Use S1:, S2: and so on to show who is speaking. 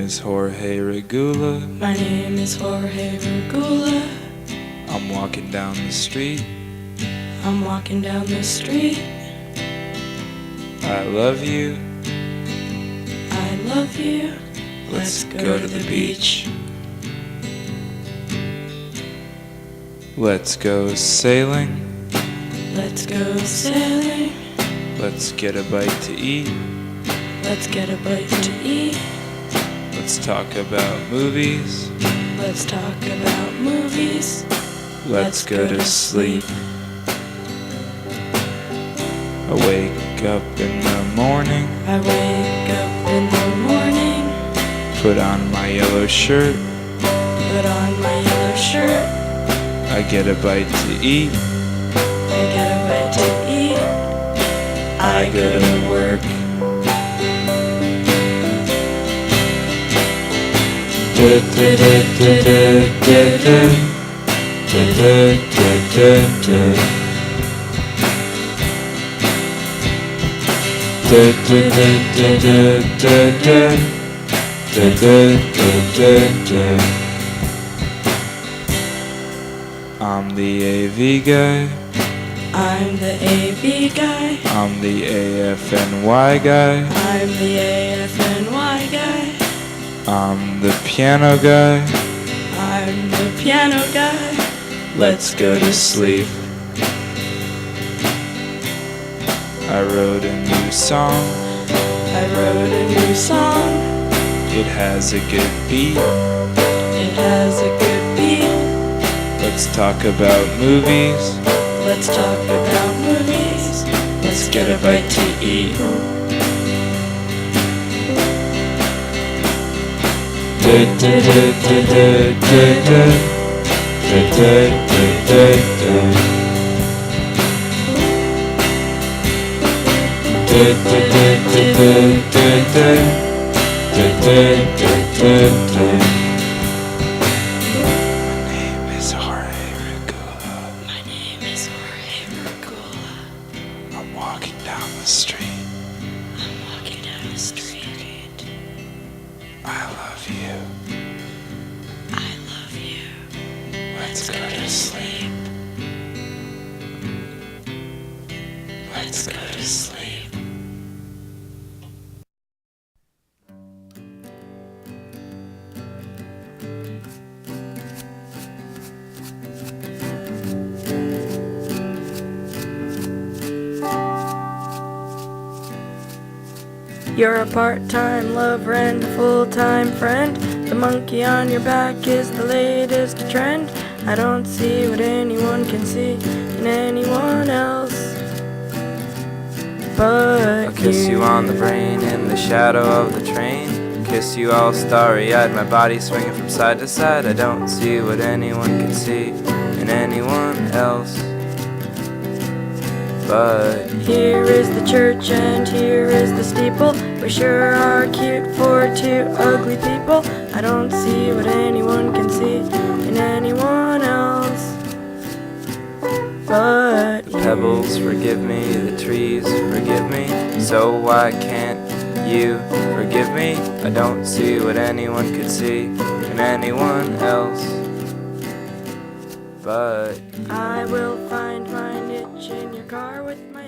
S1: is Jorge Regula.
S2: My name is Jorge Regula.
S1: I'm walking down the street.
S2: I'm walking down the street.
S1: I love you.
S2: I love you. Let's go to the beach.
S1: Let's go sailing.
S2: Let's go sailing.
S1: Let's get a bite to eat.
S2: Let's get a bite to eat.
S1: Let's talk about movies.
S2: Let's talk about movies.
S1: Let's go to sleep. I wake up in the morning.
S2: I wake up in the morning.
S1: Put on my yellow shirt.
S2: Put on my yellow shirt.
S1: I get a bite to eat.
S2: I get a bite to eat.
S1: I go to work. I'm the AV guy.
S2: I'm the AV guy.
S1: I'm the AFNY guy.
S2: I'm the AFNY guy.
S1: I'm the piano guy.
S2: I'm the piano guy.
S1: Let's go to sleep. I wrote a new song.
S2: I wrote a new song.
S1: It has a good beat.
S2: It has a good beat.
S1: Let's talk about movies.
S2: Let's talk about movies. Let's get a bite to eat. My name is Jorge Regula.
S1: I'm walking down the street.
S2: I'm walking down the street.
S1: I love you.
S2: I love you.
S1: Let's go to sleep. Let's go to sleep.
S2: You're a part-time lover and a full-time friend. The monkey on your back is the latest trend. I don't see what anyone can see in anyone else but
S3: I'll kiss you on the brain in the shadow of the train. Kiss you all starry-eyed, my body swinging from side to side. I don't see what anyone can see in anyone else but
S2: here is the church and here is the steeple. We sure are cute for two ugly people. I don't see what anyone can see in anyone else but
S3: the pebbles forgive me, the trees forgive me. So why can't you forgive me? I don't see what anyone could see in anyone else but
S2: I will find my niche in your car with my